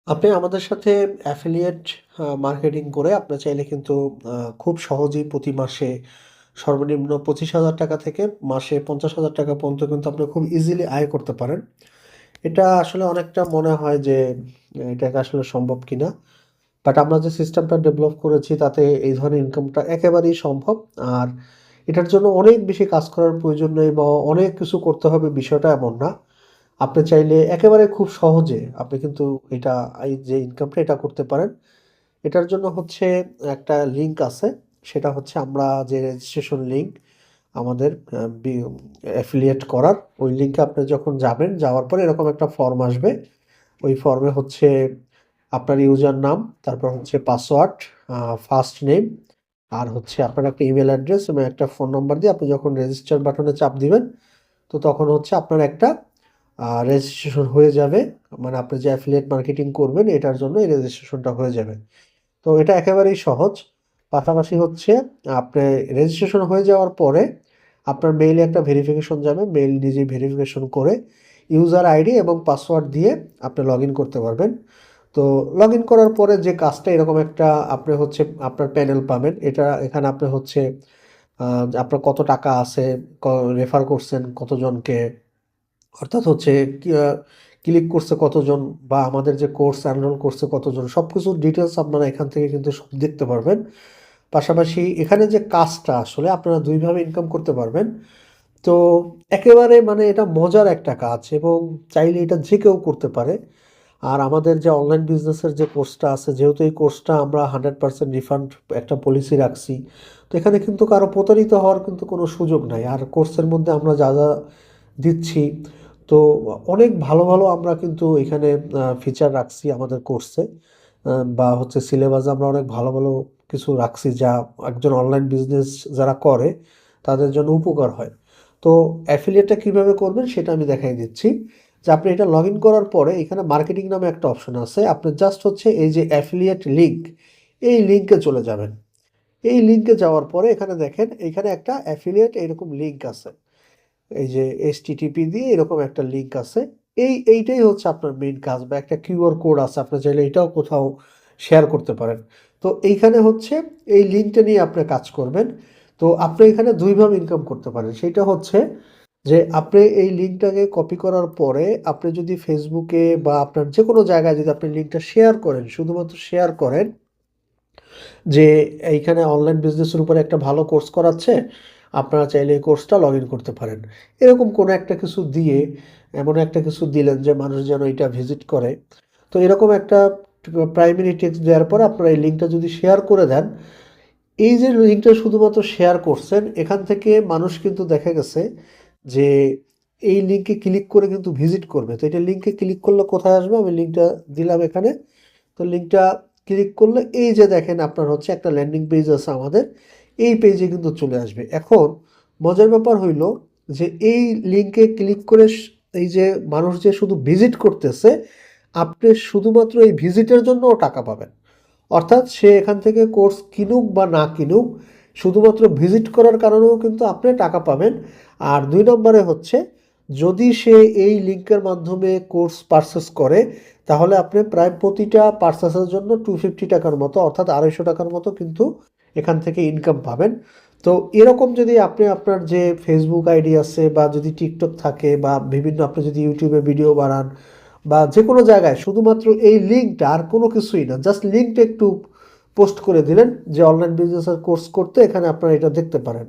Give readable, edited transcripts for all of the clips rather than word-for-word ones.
আপনি আমাদের সাথে অ্যাফিলিয়েট মার্কেটিং করে আপনি চাইলে কিন্তু খুব সহজেই প্রতি মাসে সর্বনিম্ন ৳২৫,০০০ থেকে মাসে ৳৫০,০০০ পর্যন্ত কিন্তু আপনি খুব ইজিলি আয় করতে পারেন। এটা আসলে অনেকটা মনে হয় যে এটা কি আসলে সম্ভব কিনা? বাট আমরা যে সিস্টেমটা ডেভেলপ করেছি তাতে এই ধরনের ইনকামটা একেবারেই সম্ভব। আর এটার জন্য অনেক বেশি কাজ করার প্রয়োজন নেই বা অনেক কিছু করতে হবে বিষয়টা এমন না। আপনি চাইলে একেবারে খুব সহজে আপনি কিন্তু এটা এই যে ইনকামটা এটা করতে পারেন। এটার জন্য হচ্ছে একটা লিঙ্ক আছে। সেটা হচ্ছে আমরা যে রেজিস্ট্রেশন লিঙ্ক আমাদের আ বি অ্যাফিলিয়েট করার, ওই লিঙ্কে আপনি যখন যাবেন, যাওয়ার পরে এরকম একটা ফর্ম আসবে। ওই ফর্মে হচ্ছে আপনার ইউজার নাম, তারপর হচ্ছে পাসওয়ার্ড, আ ফার্স্ট নেম আর হচ্ছে আপনার একটা ইমেইল অ্যাড্রেস এবং একটা ফোন নাম্বার দিয়ে আপনি যখন রেজিস্টার বাটনে চাপ দিবেন, তো তখন হচ্ছে আপনার একটা রেজিস্ট্রেশন হয়ে যাবে। মানে আপনি যে অ্যাফিলিয়েট মার্কেটিং করবেন এটার জন্য এই রেজিস্ট্রেশনটা হয়ে যাবে। তো এটা একেবারেই সহজ। পাশাপাশি হচ্ছে আপনি রেজিস্ট্রেশন হয়ে যাওয়ার পরে আপনার মেইলে একটা ভেরিফিকেশন যাবে। মেইল নিজেই ভেরিফিকেশন করে ইউজার আইডি এবং পাসওয়ার্ড দিয়ে আপনি লগইন করতে পারবেন। তো লগইন করার পরে যে কাজটা এরকম একটা আপনি হচ্ছে আপনার প্যানেল পাবেন। এখানে আপনি হচ্ছে আ আপনার কত টাকা আছে, ক রেফার করছেন কতজনকে, অর্থাৎ হচ্ছে কি ক্লিক করছে কতজন বা আমাদের যে কোর্স এনরোল করছে কতজন, সবকিছুর ডিটেইলস আপনারা এখান থেকে কিন্তু সব দেখতে পারবেন। পাশাপাশি এখানে যে কাজটা আসলে আপনারা ২ ভাবে ইনকাম করতে পারবেন। তো একেবারে মানে এটা মজার একটা কাজ এবং চাইলে এটা যে কেউ করতে পারে। আর আমাদের যে অনলাইন বিজনেসের যে কোর্সটা আছে, যেহেতু এই কোর্সটা আমরা 100% রিফান্ড একটা পলিসি রাখছি। তো এখানে কিন্তু কারো প্রতারিত হওয়ার কিন্তু কোনো সুযোগ নাই। আর কোর্সের মধ্যে আমরা যা দিচ্ছি, তো অনেক ভালো, ভালো আমরা কিন্তু এখানে ফিচার রাখছি আমাদের কোর্সে। বা হচ্ছে সিলেবাসে আমরা অনেক ভালো, ভালো কিছু রাখছি যা একজন অনলাইন বিজনেস যারা করে তাদের জন্য উপকার হয়। তো অ্যাফিলিয়েটটা কিভাবে করবেন সেটা আমি দেখাই দিচ্ছি। যে আপনি এটা লগইন করার পরে এখানে মার্কেটিং নামে একটা অপশন আছে। আপনি জাস্ট হচ্ছে এই যে অ্যাফিলিয়েট লিঙ্ক, এই লিঙ্কে চলে যাবেন। এই লিঙ্কে যাওয়ার পরে এখানে দেখেন, এখানে একটা অ্যাফিলিয়েট এরকম লিঙ্ক আছে। এই যে এইচটিটিপি দিয়ে এরকম একটা লিঙ্ক আছে। এইটাই হচ্ছে আপনার মেইন কাজ বা একটা কিউআর কোড আছে। আপনি চাইলে এটাও কোথাও শেয়ার করতে পারেন। তো এইখানে হচ্ছে এই লিঙ্কটা নিয়ে আপনি কাজ করবেন। তো আপনি এখানে ২ ভাবে ইনকাম করতে পারেন। সেইটা হচ্ছে যে আপনি এই লিঙ্কটাকে কপি করার পরে আপনি যদি ফেসবুকে বা আপনার যেকোনো জায়গায় যদি আপনি লিঙ্কটা শেয়ার করেন, শুধুমাত্র শেয়ার করেন যে এইখানে অনলাইন বিজনেসের উপরে একটা ভালো কোর্স করাচ্ছে, আপনারা চাইলে এই কোর্সটা লগ ইন করতে পারেন। এরকম কোনো একটা কিছু দিয়ে, এমন একটা কিছু দিলেন যে মানুষ যেন এটা ভিজিট করে। তো এরকম একটা প্রাইমারি টেক্সট দেওয়ার পর আপনারা এই লিঙ্কটা যদি শেয়ার করে দেন, এই যে লিঙ্কটা শুধুমাত্র শেয়ার করছেন, এখান থেকে মানুষ কিন্তু দেখা গেছে যে এই লিঙ্কে ক্লিক করে কিন্তু ভিজিট করবে। তো এটা লিঙ্কে ক্লিক করলে কোথায় আসবে? আমি লিঙ্কটা দিলাম এখানে। তো লিঙ্কটা ক্লিক করলে এই যে দেখেন আপনার হচ্ছে একটা ল্যান্ডিং পেজ আছে আমাদের। এই পেজে কিন্তু চলে আসবে। এখন মজার ব্যাপার হইল যে এই লিঙ্কে ক্লিক করে এই যে মানুষ যে শুধু ভিজিট করতেছে, আপনি শুধুমাত্র এই ভিজিটের জন্যও টাকা পাবেন। অর্থাৎ সে এখান থেকে কোর্স কিনুক বা না কিনুক, শুধুমাত্র ভিজিট করার কারণেও কিন্তু আপনি টাকা পাবেন। আর ২ নম্বরে হচ্ছে যদি সে এই লিঙ্কের মাধ্যমে কোর্স পারচেজ করে, তাহলে আপনি প্রায় প্রতিটা পারচেজের জন্য ৳250 মতো অর্থাৎ ৳250 মতো কিন্তু এখান থেকে ইনকাম পাবেন। তো এরকম যদি আপনি আপনার যে ফেসবুক আইডি আছে বা যদি টিকটক থাকে বা বিভিন্ন আপনি যদি ইউটিউবে ভিডিও বানান বা যেকোনো জায়গায় শুধুমাত্র এই লিঙ্কটা আর কোনো কিছুই না। জাস্ট লিঙ্কটা একটু পোস্ট করে দিলেন যে অনলাইন বিজনেসের কোর্স করতে এখানে আপনারা এটা দেখতে পারেন।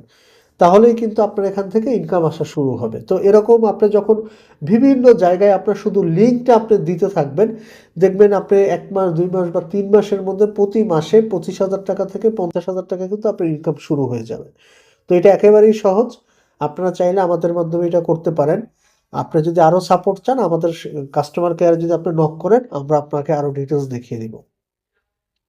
তাহলেই কিন্তু আপনার এখান থেকে ইনকাম আসা শুরু হবে। তো এরকম আপনি যখন বিভিন্ন জায়গায় আপনার শুধু লিঙ্কটা আপনি দিতে থাকবেন, দেখবেন আপনি ১ মাস, ২ মাস বা ৩ মাসের মধ্যে প্রতি মাসে ৳২৫,০০০ থেকে ৳৫০,০০০ কিন্তু আপনার ইনকাম শুরু হয়ে যাবে। তো এটা একেবারেই সহজ। আপনারা চাইলে আমাদের মাধ্যমে এটা করতে পারেন। আপনি যদি আরো সাপোর্ট চান আমাদের কাস্টমার কেয়ারে যদি আপনি নক করেন, আমরা আপনাকে আরো ডিটেইলস দেখিয়ে দিব।